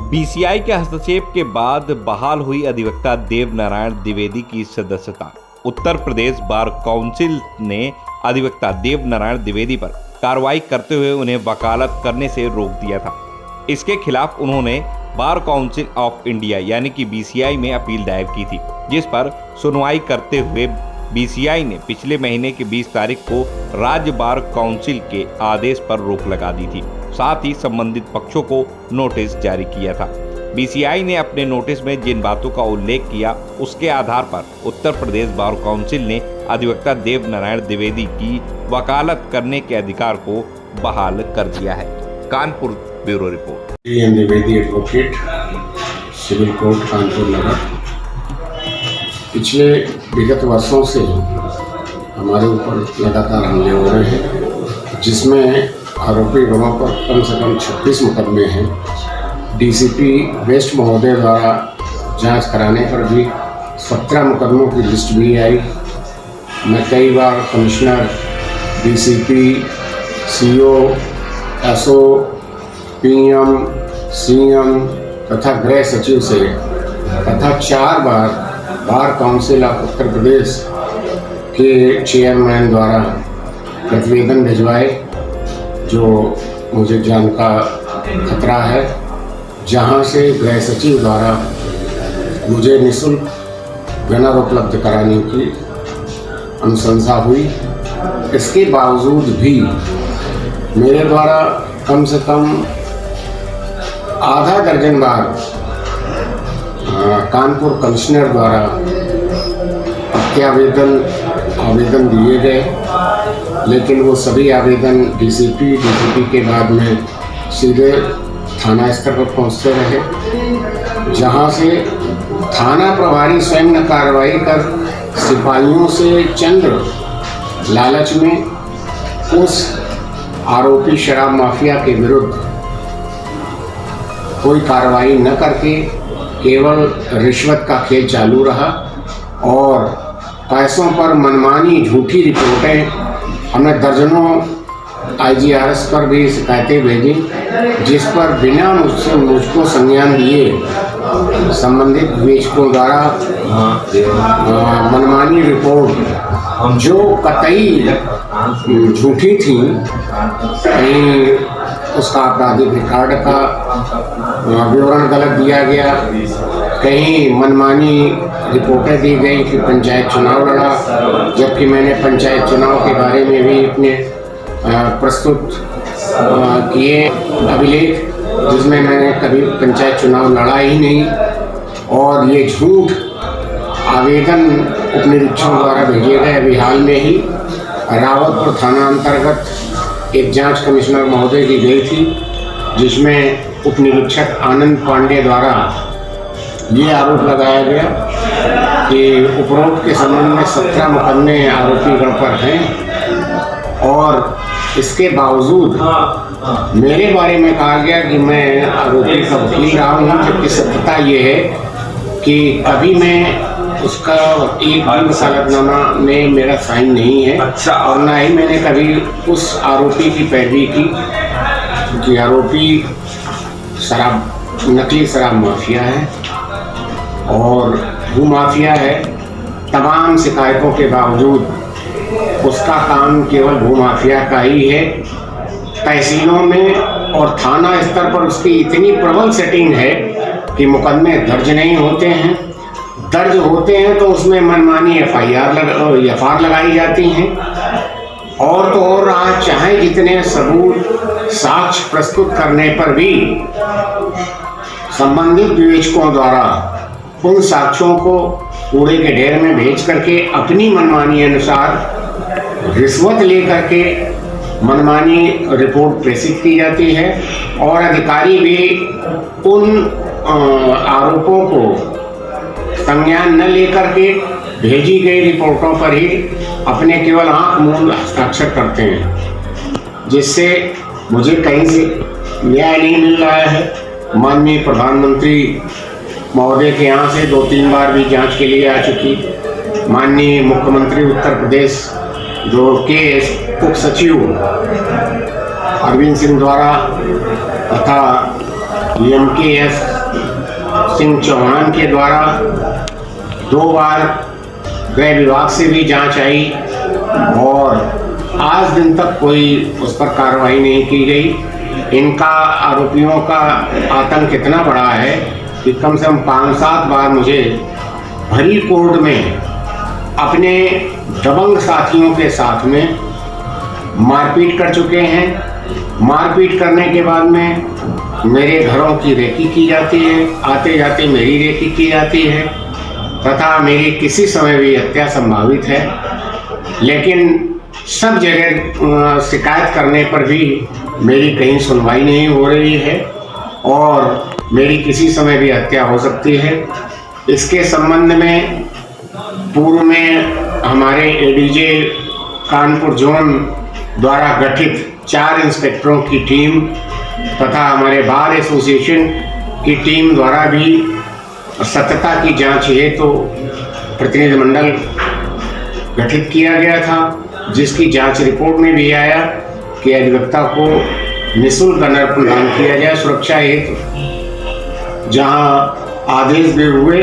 BCI के हस्तक्षेप के बाद बहाल हुई अधिवक्ता देवनारायण द्विवेदी की सदस्यता। उत्तर प्रदेश बार काउंसिल ने अधिवक्ता देवनारायण द्विवेदी पर कार्रवाई करते हुए उन्हें वकालत करने से रोक दिया था। इसके खिलाफ उन्होंने बार काउंसिल ऑफ इंडिया यानी कि बीसीआई में अपील दायर की थी, जिस पर सुनवाई करते हुए बीसीआई ने पिछले महीने की 20 तारीख को राज्य बार काउंसिल के आदेश पर रोक लगा दी थी। साथ ही संबंधित पक्षों को नोटिस जारी किया था। बीसीआई ने अपने नोटिस में जिन बातों का उल्लेख किया, उसके आधार पर उत्तर प्रदेश बार काउंसिल ने अधिवक्ता देवनारायण द्विवेदी की वकालत करने के अधिकार को बहाल कर दिया है। Kanpur bureau report. Dwivedi advocate, civil court Kanpur Nagar. पिछले विगत वर्षों से हमारे ऊपर लगातार हमले हो रहे हैं, जिसमें आरोपी गणों पर कम से कम 36 मुकदमे हैं। डीसीपी वेस्ट महोदय द्वारा जांच कराने पर भी 17 मुकदमों की लिस्ट भी आई। मैं कई बार commissioner, DCP, CO, SO, PM, CM तथा गृह सचिव से तथा 4 बार bar council of Uttar Pradesh के चेयरमैन द्वारा प्रतिवेदन भिजवाए, जो मुझे जान का खतरा है, जहां से गृह सचिव द्वारा मुझे निःशुल्क बैनर उपलब्ध कराने की अनुशंसा हुई। इसके बावजूद भी मेरे द्वारा कम से कम आधा दर्जन बार कानपुर कमिश्नर द्वारा आवेदन दिए गए, लेकिन वो सभी आवेदन डीसीपी के बाद में सीधे थाना स्तर पर पहुंचते रहे, जहां से थाना प्रभारी स्वयं ने कार्रवाई कर सिपाहियों से चंद लालच में उस आरोपी शराब माफिया के विरुद्ध कोई कार्रवाई न करके केवल रिश्वत का खेल चालू रहा और पैसों पर मनमानी झूठी रिपोर्टें, हमने दर्जनों आईजीआरएस पर भी शिकायतें भेजी, जिस पर बिना मुझको संज्ञान दिए संबंधित विवेचकों द्वारा मनमानी रिपोर्ट जो कतई झूठी थी, कहीं उसका आपराधिक रिकॉर्ड का विवरण गलत दिया गया, कहीं मनमानी रिपोर्टें दी गई कि पंचायत चुनाव लड़ा, जबकि मैंने पंचायत चुनाव के बारे में भी अपने प्रस्तुत किए अभिलेख, जिसमें मैंने कभी पंचायत चुनाव लड़ा ही नहीं। और ये झूठ आवेदन उपनिरीक्षकों द्वारा भेजे गए। अभी हाल में ही रावतपुर थाना अंतर्गत एक जांच कमिश्नर महोदय की गई थी, जिसमें उपनिरीक्षक आनंद पांडे द्वारा ये आरोप लगाया गया कि उपरोक्त के संबंध में 17 मुकदमे आरोपी गण पर हैं, और इसके बावजूद मेरे बारे में कहा गया कि मैं आरोपी का वकील रहा हूँ, जबकि सत्यता ये है कि कभी मैं उसका एक भी वकालतनामा में मेरा साइन नहीं है। अच्छा। और ना ही मैंने कभी उस आरोपी की पैरवी की, क्योंकि आरोपी नकली शराब माफिया है और भूमाफिया है। तमाम शिकायतों के बावजूद उसका काम केवल भूमाफिया का ही है। तहसीलों में और थाना स्तर पर उसकी इतनी प्रबल सेटिंग है कि मुकदमे दर्ज नहीं होते हैं, दर्ज होते हैं तो उसमें मनमानी एफआईआर लगाई जाती हैं। और तो और आज चाहे जितने सबूत साक्ष्य प्रस्तुत करने पर भी संबंधित विवेचकों द्वारा उन साक्ष्यों को कूड़े के ढेर में भेज करके अपनी मनमानी अनुसार रिश्वत लेकर के मनमानी रिपोर्ट प्रेषित की जाती है, और अधिकारी भी उन आरोपों को संज्ञान न लेकर के भेजी गई रिपोर्टों पर ही अपने केवल आंख मूंद हस्ताक्षर करते हैं, जिससे मुझे कहीं से न्याय नहीं मिल रहा है। माननीय प्रधानमंत्री महोदय के यहाँ से 2-3 बार भी जांच के लिए आ चुकी। माननीय मुख्यमंत्री उत्तर प्रदेश जो के उप सचिव अरविंद सिंह द्वारा तथा एमकेएस सिंह चौहान के द्वारा 2 बार गृह विभाग से भी जांच आई और आज दिन तक कोई उस पर कार्रवाई नहीं की गई। इनका आरोपियों का आतंक इतना बड़ा है कि कम से कम 5-7 बार मुझे भरी कोर्ट में अपने दबंग साथियों के साथ में मारपीट कर चुके हैं। मारपीट करने के बाद में मेरे घरों की रेकी की जाती है, आते जाते मेरी रेकी की जाती है तथा मेरी किसी समय भी हत्या संभावित है। लेकिन सब जगह शिकायत करने पर भी मेरी कहीं सुनवाई नहीं हो रही है और मेरी किसी समय भी हत्या हो सकती है। इसके संबंध में पूर्व में हमारे एडीजे कानपुर जोन द्वारा गठित 4 इंस्पेक्टरों की टीम तथा हमारे बार एसोसिएशन की टीम द्वारा भी सत्यता की जांच हेतु प्रतिनिधिमंडल गठित किया गया था, जिसकी जांच रिपोर्ट में भी आया कि अधिवक्ता को निःशुल्क अनर्थ प्रदान किया जाए सुरक्षा हेतु, जहां आदेश भी हुए,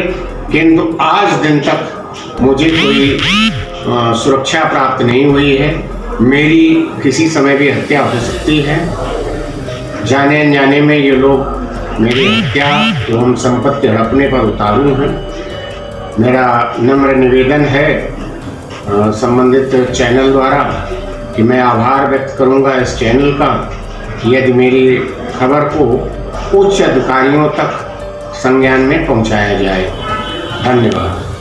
किंतु आज दिन तक मुझे कोई सुरक्षा प्राप्त नहीं हुई है। मेरी किसी समय भी हत्या हो सकती है। जाने अनजाने में ये लोग मेरी हत्या एवं संपत्ति हड़पने पर उतारू हैं। मेरा नम्र निवेदन है संबंधित चैनल द्वारा कि मैं आभार व्यक्त करूंगा इस चैनल का, यदि मेरी खबर को उच्च अधिकारियों तक संज्ञान में पहुंचाया जाए। धन्यवाद।